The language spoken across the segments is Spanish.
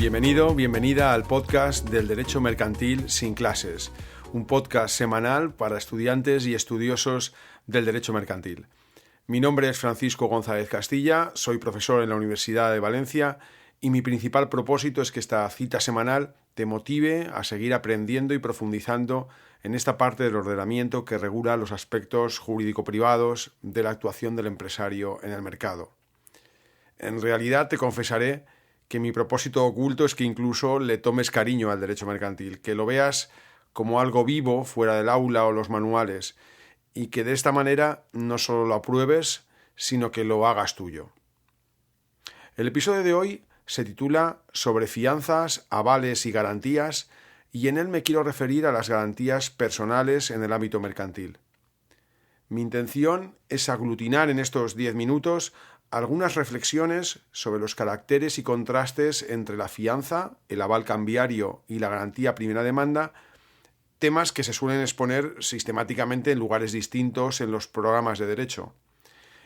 Bienvenido, bienvenida al podcast del Derecho Mercantil sin clases, un podcast semanal para estudiantes y estudiosos del Derecho Mercantil. Mi nombre es Francisco González Castilla, soy profesor en la Universidad de Valencia y mi principal propósito es que esta cita semanal te motive a seguir aprendiendo y profundizando en esta parte del ordenamiento que regula los aspectos jurídico-privados de la actuación del empresario en el mercado. En realidad te confesaré que mi propósito oculto es que incluso le tomes cariño al derecho mercantil, que lo veas como algo vivo fuera del aula o los manuales y que de esta manera no solo lo apruebes, sino que lo hagas tuyo. El episodio de hoy se titula Sobre fianzas, avales y garantías y en él me quiero referir a las garantías personales en el ámbito mercantil. Mi intención es aglutinar en estos 10 minutos algunas reflexiones sobre los caracteres y contrastes entre la fianza, el aval cambiario y la garantía primera demanda, temas que se suelen exponer sistemáticamente en lugares distintos en los programas de derecho.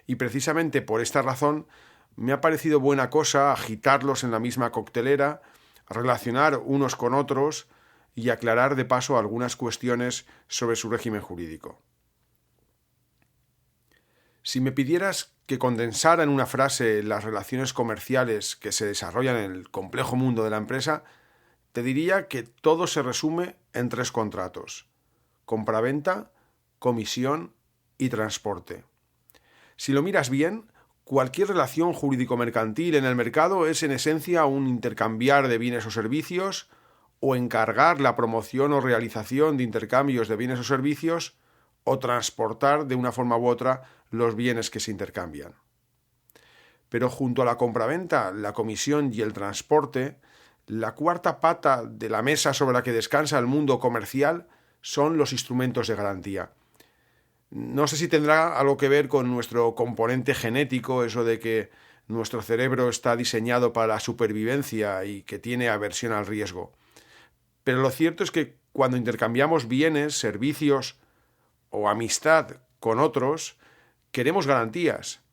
Y precisamente por esta razón me ha parecido buena cosa agitarlos en la misma coctelera, relacionar unos con otros y aclarar de paso algunas cuestiones sobre su régimen jurídico. Si me pidieras que condensara en una frase las relaciones comerciales que se desarrollan en el complejo mundo de la empresa, te diría que todo se resume en 3 contratos: compraventa, comisión y transporte. Si lo miras bien, cualquier relación jurídico-mercantil en el mercado es en esencia un intercambiar de bienes o servicios o encargar la promoción o realización de intercambios de bienes o servicios o transportar de una forma u otra los bienes que se intercambian. Pero junto a la compraventa, la comisión y el transporte, la cuarta pata de la mesa sobre la que descansa el mundo comercial son los instrumentos de garantía. No sé si tendrá algo que ver con nuestro componente genético, eso de que nuestro cerebro está diseñado para la supervivencia y que tiene aversión al riesgo. Pero lo cierto es que cuando intercambiamos bienes, servicios o amistad con otros, queremos garantías.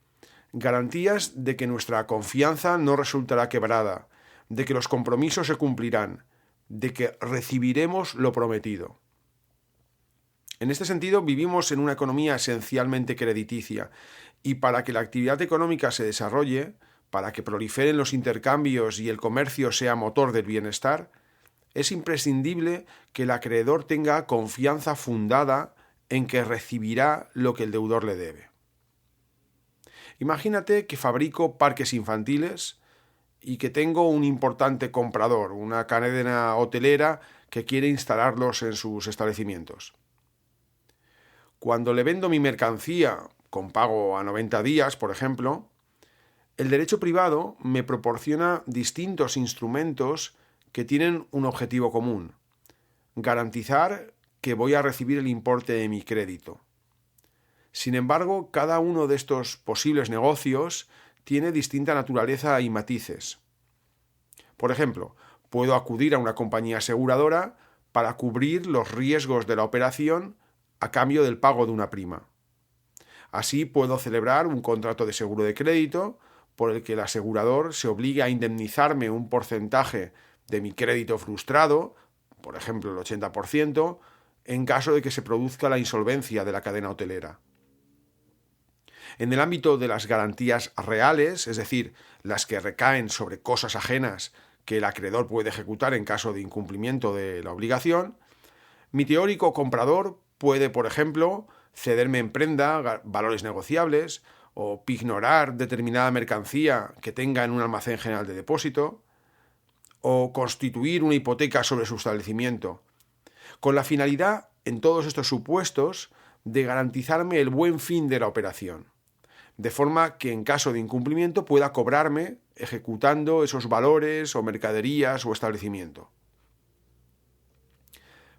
Garantías de que nuestra confianza no resultará quebrada, de que los compromisos se cumplirán, de que recibiremos lo prometido. En este sentido, vivimos en una economía esencialmente crediticia y para que la actividad económica se desarrolle, para que proliferen los intercambios y el comercio sea motor del bienestar, es imprescindible que el acreedor tenga confianza fundada en que recibirá lo que el deudor le debe. Imagínate que fabrico parques infantiles y que tengo un importante comprador, una cadena hotelera que quiere instalarlos en sus establecimientos. Cuando le vendo mi mercancía con pago a 90 días, por ejemplo, el derecho privado me proporciona distintos instrumentos que tienen un objetivo común: garantizar que voy a recibir el importe de mi crédito. Sin embargo, cada uno de estos posibles negocios tiene distinta naturaleza y matices. Por ejemplo, puedo acudir a una compañía aseguradora para cubrir los riesgos de la operación a cambio del pago de una prima. Así puedo celebrar un contrato de seguro de crédito por el que el asegurador se obligue a indemnizarme un porcentaje de mi crédito frustrado, por ejemplo el 80%, en caso de que se produzca la insolvencia de la cadena hotelera. En el ámbito de las garantías reales, es decir, las que recaen sobre cosas ajenas que el acreedor puede ejecutar en caso de incumplimiento de la obligación, mi teórico comprador puede, por ejemplo, cederme en prenda valores negociables o pignorar determinada mercancía que tenga en un almacén general de depósito o constituir una hipoteca sobre su establecimiento, con la finalidad, en todos estos supuestos, de garantizarme el buen fin de la operación, de forma que en caso de incumplimiento pueda cobrarme ejecutando esos valores o mercaderías o establecimiento.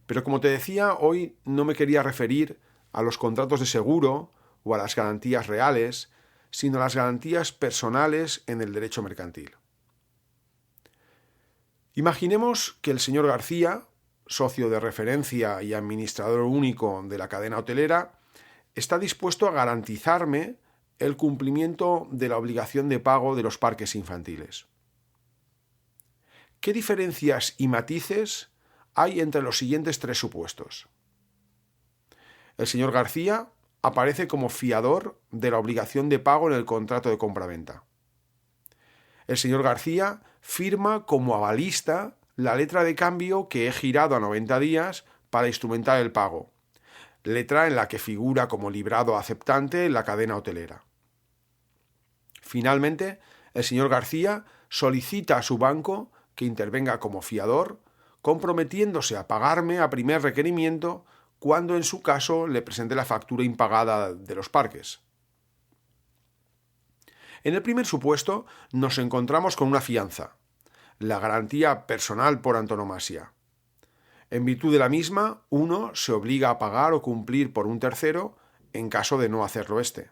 Pero como te decía, hoy no me quería referir a los contratos de seguro o a las garantías reales, sino a las garantías personales en el derecho mercantil. Imaginemos que el señor García, socio de referencia y administrador único de la cadena hotelera, está dispuesto a garantizarme el cumplimiento de la obligación de pago de los parques infantiles. ¿Qué diferencias y matices hay entre los siguientes tres supuestos? El señor García aparece como fiador de la obligación de pago en el contrato de compraventa. El señor García firma como avalista la letra de cambio que he girado a 90 días para instrumentar el pago, letra en la que figura como librado aceptante en la cadena hotelera. Finalmente, el señor García solicita a su banco que intervenga como fiador, comprometiéndose a pagarme a primer requerimiento cuando en su caso le presente la factura impagada de los parques. En el primer supuesto nos encontramos con una fianza, la garantía personal por antonomasia. En virtud de la misma, uno se obliga a pagar o cumplir por un tercero en caso de no hacerlo éste.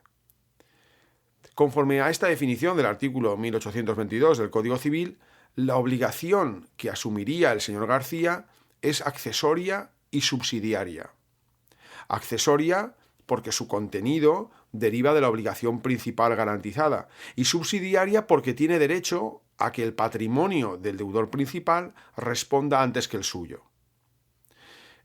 Conforme a esta definición del artículo 1822 del Código Civil, la obligación que asumiría el señor García es accesoria y subsidiaria. Accesoria porque su contenido deriva de la obligación principal garantizada y subsidiaria porque tiene derecho a que el patrimonio del deudor principal responda antes que el suyo.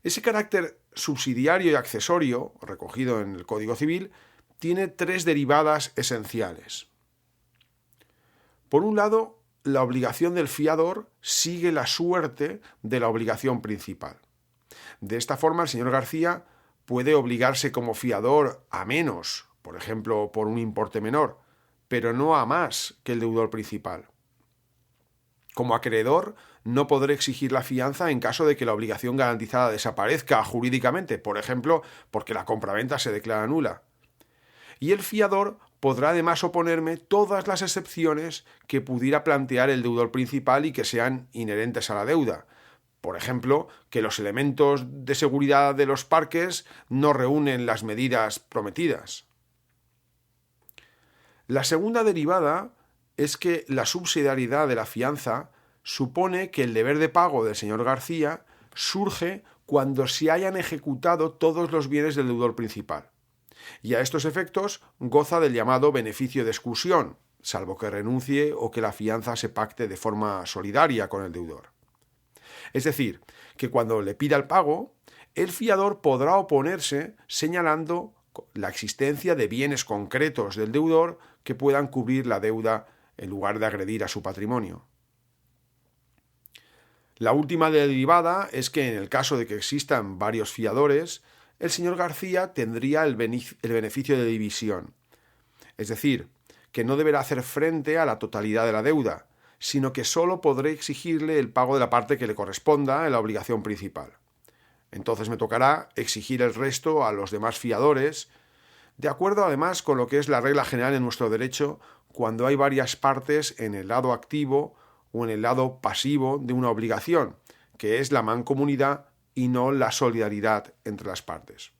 Ese carácter subsidiario y accesorio, recogido en el Código Civil, tiene tres derivadas esenciales. Por un lado, la obligación del fiador sigue la suerte de la obligación principal. De esta forma, el señor García puede obligarse como fiador a menos, por ejemplo, por un importe menor, pero no a más que el deudor principal. Como acreedor, no podré exigir la fianza en caso de que la obligación garantizada desaparezca jurídicamente, por ejemplo, porque la compraventa se declara nula. Y el fiador podrá además oponerme todas las excepciones que pudiera plantear el deudor principal y que sean inherentes a la deuda. Por ejemplo, que los elementos de seguridad de los parques no reúnen las medidas prometidas. La segunda derivada es que la subsidiariedad de la fianza supone que el deber de pago del señor García surge cuando se hayan ejecutado todos los bienes del deudor principal. Y a estos efectos goza del llamado beneficio de exclusión, salvo que renuncie o que la fianza se pacte de forma solidaria con el deudor. Es decir, que cuando le pida el pago, el fiador podrá oponerse señalando la existencia de bienes concretos del deudor que puedan cubrir la deuda en lugar de agredir a su patrimonio. La última derivada es que en el caso de que existan varios fiadores, el señor García tendría el beneficio de división. Es decir, que no deberá hacer frente a la totalidad de la deuda, sino que solo podré exigirle el pago de la parte que le corresponda en la obligación principal. Entonces me tocará exigir el resto a los demás fiadores, de acuerdo además con lo que es la regla general en nuestro derecho cuando hay varias partes en el lado activo o en el lado pasivo de una obligación, que es la mancomunidad y no la solidaridad entre las partes.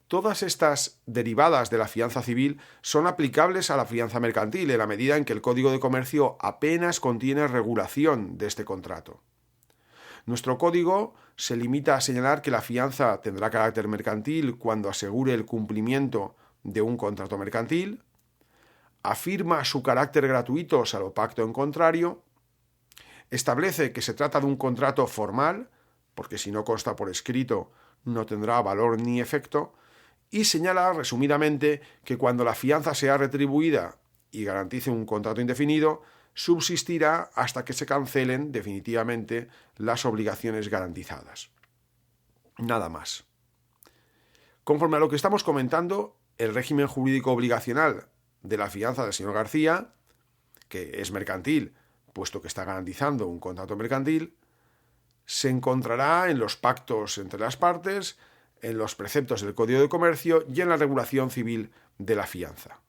Todas estas derivadas de la fianza civil son aplicables a la fianza mercantil en la medida en que el Código de Comercio apenas contiene regulación de este contrato. Nuestro código se limita a señalar que la fianza tendrá carácter mercantil cuando asegure el cumplimiento de un contrato mercantil, afirma su carácter gratuito salvo pacto en contrario, establece que se trata de un contrato formal, porque si no consta por escrito no tendrá valor ni efecto, y señala resumidamente que cuando la fianza sea retribuida y garantice un contrato indefinido, subsistirá hasta que se cancelen definitivamente las obligaciones garantizadas. Nada más. Conforme a lo que estamos comentando, el régimen jurídico obligacional de la fianza del señor García, que es mercantil, puesto que está garantizando un contrato mercantil, se encontrará en los pactos entre las partes, en los preceptos del Código de Comercio y en la regulación civil de la fianza.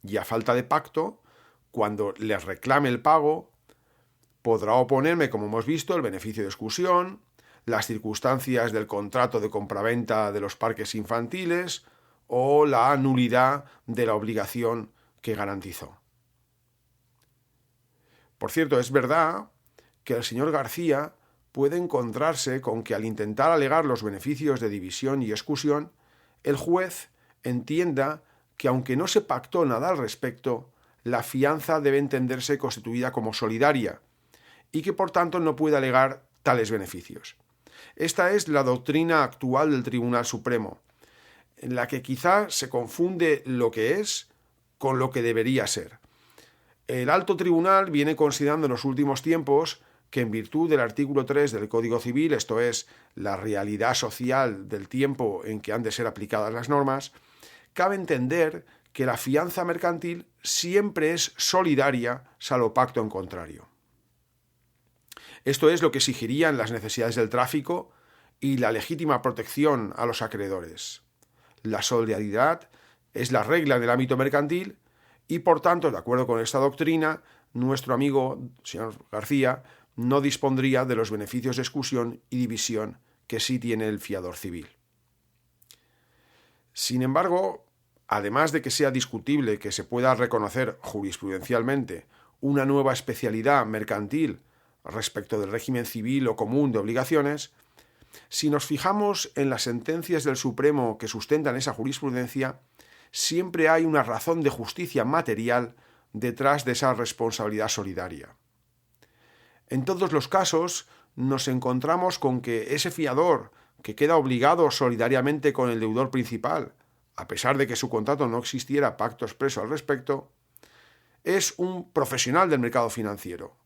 Y a falta de pacto, cuando le reclame el pago, podrá oponerme, como hemos visto, el beneficio de exclusión, las circunstancias del contrato de compraventa de los parques infantiles o la nulidad de la obligación que garantizó. Por cierto, es verdad que el señor García puede encontrarse con que al intentar alegar los beneficios de división y exclusión, el juez entienda que aunque no se pactó nada al respecto, la fianza debe entenderse constituida como solidaria y que por tanto no puede alegar tales beneficios. Esta es la doctrina actual del Tribunal Supremo, en la que quizá se confunde lo que es con lo que debería ser. El Alto Tribunal viene considerando en los últimos tiempos que en virtud del artículo 3 del Código Civil, esto es, la realidad social del tiempo en que han de ser aplicadas las normas, cabe entender que la fianza mercantil siempre es solidaria, salvo pacto en contrario. Esto es lo que exigirían las necesidades del tráfico y la legítima protección a los acreedores. La solidaridad es la regla en el ámbito mercantil y, por tanto, de acuerdo con esta doctrina, nuestro amigo, señor García, no dispondría de los beneficios de exclusión y división que sí tiene el fiador civil. Sin embargo, además de que sea discutible que se pueda reconocer jurisprudencialmente una nueva especialidad mercantil respecto del régimen civil o común de obligaciones, si nos fijamos en las sentencias del Supremo que sustentan esa jurisprudencia, siempre hay una razón de justicia material detrás de esa responsabilidad solidaria. En todos los casos nos encontramos con que ese fiador que queda obligado solidariamente con el deudor principal, a pesar de que su contrato no existiera pacto expreso al respecto, es un profesional del mercado financiero.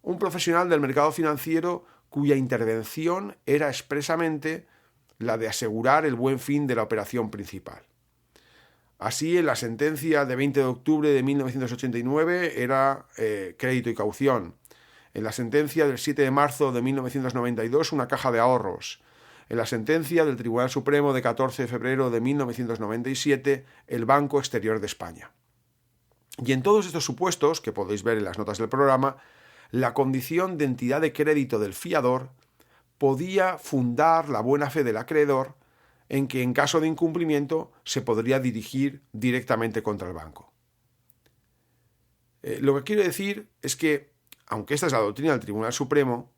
Un profesional del mercado financiero cuya intervención era expresamente la de asegurar el buen fin de la operación principal. Así, en la sentencia de 20 de octubre de 1989 era crédito y caución. En la sentencia del 7 de marzo de 1992, una caja de ahorros. En la sentencia del Tribunal Supremo de 14 de febrero de 1997, el Banco Exterior de España. Y en todos estos supuestos, que podéis ver en las notas del programa, la condición de entidad de crédito del fiador podía fundar la buena fe del acreedor en que en caso de incumplimiento se podría dirigir directamente contra el banco. Lo que quiero decir es que, aunque esta es la doctrina del Tribunal Supremo,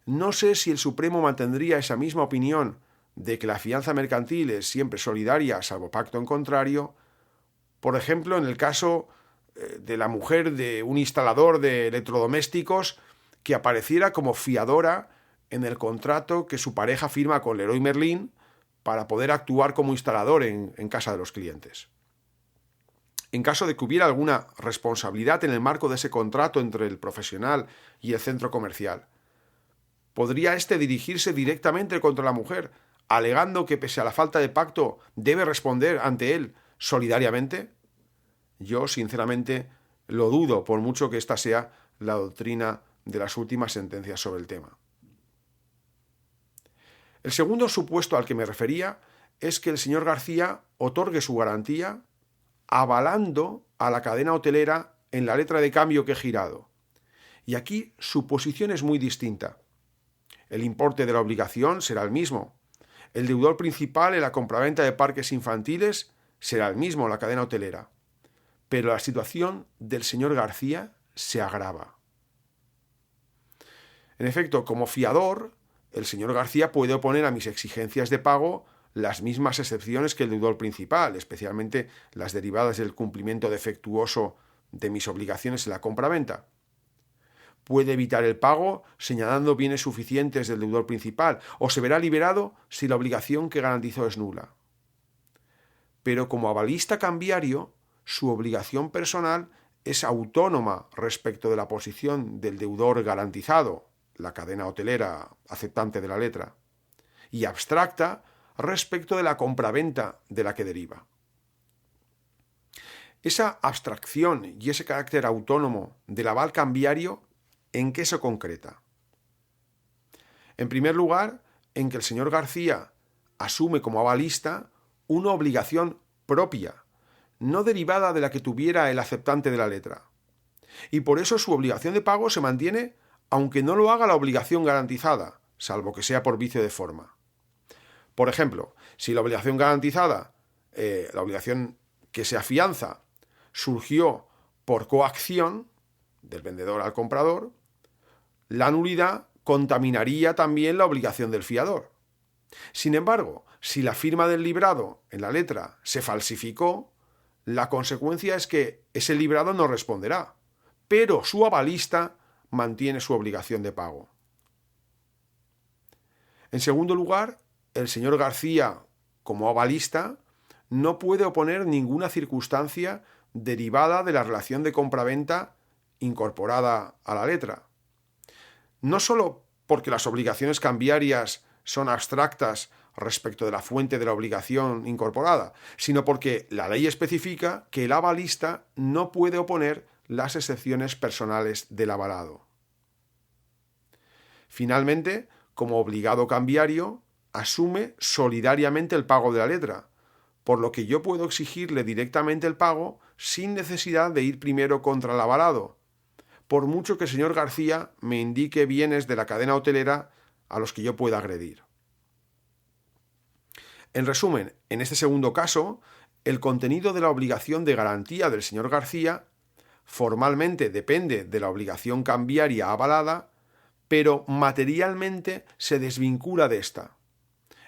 no sé si el Supremo mantendría esa misma opinión de que la fianza mercantil es siempre solidaria, salvo pacto en contrario, por ejemplo, en el caso de la mujer de un instalador de electrodomésticos que apareciera como fiadora en el contrato que su pareja firma con Leroy Merlin para poder actuar como instalador en casa de los clientes. En caso de que hubiera alguna responsabilidad en el marco de ese contrato entre el profesional y el centro comercial, ¿podría éste dirigirse directamente contra la mujer, alegando que pese a la falta de pacto debe responder ante él solidariamente? Yo, sinceramente, lo dudo, por mucho que esta sea la doctrina de las últimas sentencias sobre el tema. El segundo supuesto al que me refería es que el señor García otorgue su garantía avalando a la cadena hotelera en la letra de cambio que he girado. Y aquí su posición es muy distinta. El importe de la obligación será el mismo. El deudor principal en la compraventa de parques infantiles será el mismo, la cadena hotelera. Pero la situación del señor García se agrava. En efecto, como fiador, el señor García puede oponer a mis exigencias de pago las mismas excepciones que el deudor principal, especialmente las derivadas del cumplimiento defectuoso de mis obligaciones en la compraventa. Puede evitar el pago señalando bienes suficientes del deudor principal, o se verá liberado si la obligación que garantizó es nula. Pero como avalista cambiario, su obligación personal es autónoma respecto de la posición del deudor garantizado, la cadena hotelera aceptante de la letra, y abstracta respecto de la compraventa de la que deriva. Esa abstracción y ese carácter autónomo del aval cambiario, ¿en qué se concreta? En primer lugar, en que el señor García asume como avalista una obligación propia, no derivada de la que tuviera el aceptante de la letra. Y por eso su obligación de pago se mantiene aunque no lo haga la obligación garantizada, salvo que sea por vicio de forma. Por ejemplo, si la obligación garantizada, la obligación que se afianza, surgió por coacción del vendedor al comprador, la nulidad contaminaría también la obligación del fiador. Sin embargo, si la firma del librado en la letra se falsificó, la consecuencia es que ese librado no responderá, pero su avalista mantiene su obligación de pago. En segundo lugar, el señor García, como avalista, no puede oponer ninguna circunstancia derivada de la relación de compraventa incorporada a la letra. No solo porque las obligaciones cambiarias son abstractas respecto de la fuente de la obligación incorporada, sino porque la ley especifica que el avalista no puede oponer las excepciones personales del avalado. Finalmente, como obligado cambiario, asume solidariamente el pago de la letra, por lo que yo puedo exigirle directamente el pago sin necesidad de ir primero contra el avalado, por mucho que el señor García me indique bienes de la cadena hotelera a los que yo pueda agredir. En resumen, en este segundo caso, el contenido de la obligación de garantía del señor García formalmente depende de la obligación cambiaria avalada, pero materialmente se desvincula de esta.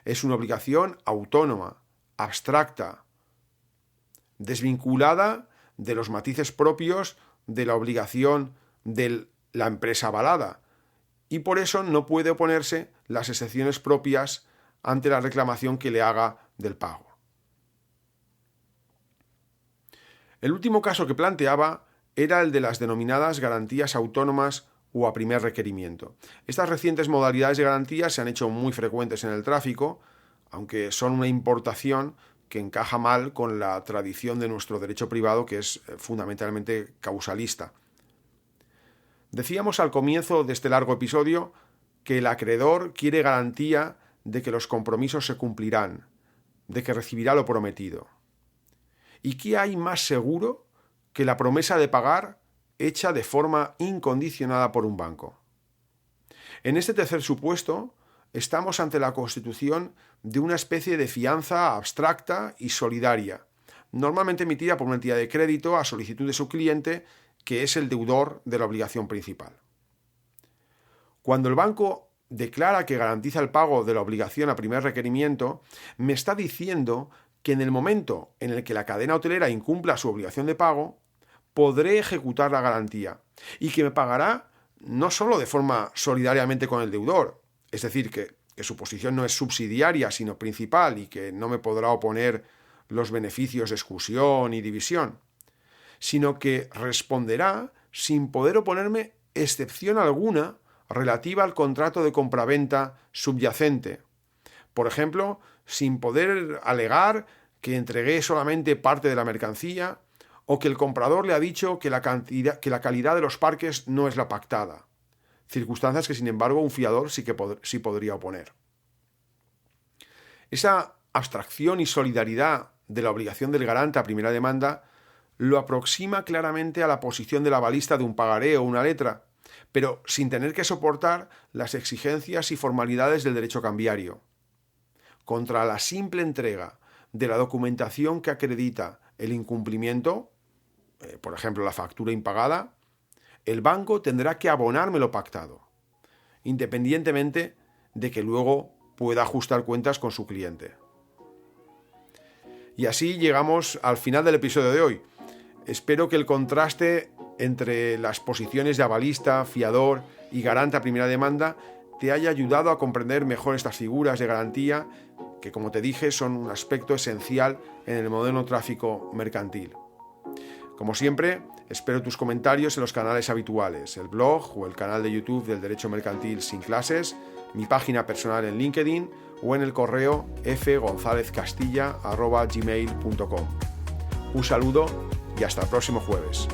Es una obligación autónoma, abstracta, desvinculada de los matices propios de la obligación de la empresa avalada, y por eso no puede oponerse las excepciones propias ante la reclamación que le haga del pago. El último caso que planteaba era el de las denominadas garantías autónomas o a primer requerimiento. Estas recientes modalidades de garantía se han hecho muy frecuentes en el tráfico, aunque son una importación que encaja mal con la tradición de nuestro derecho privado, que es fundamentalmente causalista. Decíamos al comienzo de este largo episodio que el acreedor quiere garantía de que los compromisos se cumplirán, de que recibirá lo prometido. ¿Y qué hay más seguro que la promesa de pagar hecha de forma incondicionada por un banco? En este tercer supuesto, estamos ante la constitución de una especie de fianza abstracta y solidaria, normalmente emitida por una entidad de crédito a solicitud de su cliente, que es el deudor de la obligación principal. Cuando el banco declara que garantiza el pago de la obligación a primer requerimiento, me está diciendo que en el momento en el que la cadena hotelera incumpla su obligación de pago, podré ejecutar la garantía y que me pagará no solo de forma solidariamente con el deudor, es decir, que su posición no es subsidiaria sino principal y que no me podrá oponer los beneficios de exclusión y división, sino que responderá sin poder oponerme excepción alguna relativa al contrato de compraventa subyacente. Por ejemplo, sin poder alegar que entregué solamente parte de la mercancía o que el comprador le ha dicho que la calidad de los parques no es la pactada. Circunstancias que, sin embargo, un fiador sí podría oponer. Esa abstracción y solidaridad de la obligación del garante a primera demanda lo aproxima claramente a la posición del avalista de un pagaré o una letra, pero sin tener que soportar las exigencias y formalidades del derecho cambiario. Contra la simple entrega de la documentación que acredita el incumplimiento, por ejemplo la factura impagada, el banco tendrá que abonarme lo pactado, independientemente de que luego pueda ajustar cuentas con su cliente. Y así llegamos al final del episodio de hoy. Espero que el contraste entre las posiciones de avalista, fiador y garante a primera demanda te haya ayudado a comprender mejor estas figuras de garantía que, como te dije, son un aspecto esencial en el moderno tráfico mercantil. Como siempre, espero tus comentarios en los canales habituales, el blog o el canal de YouTube del Derecho Mercantil Sin Clases, mi página personal en LinkedIn o en el correo fgonzalezcastilla@gmail.com. Un saludo y hasta el próximo jueves.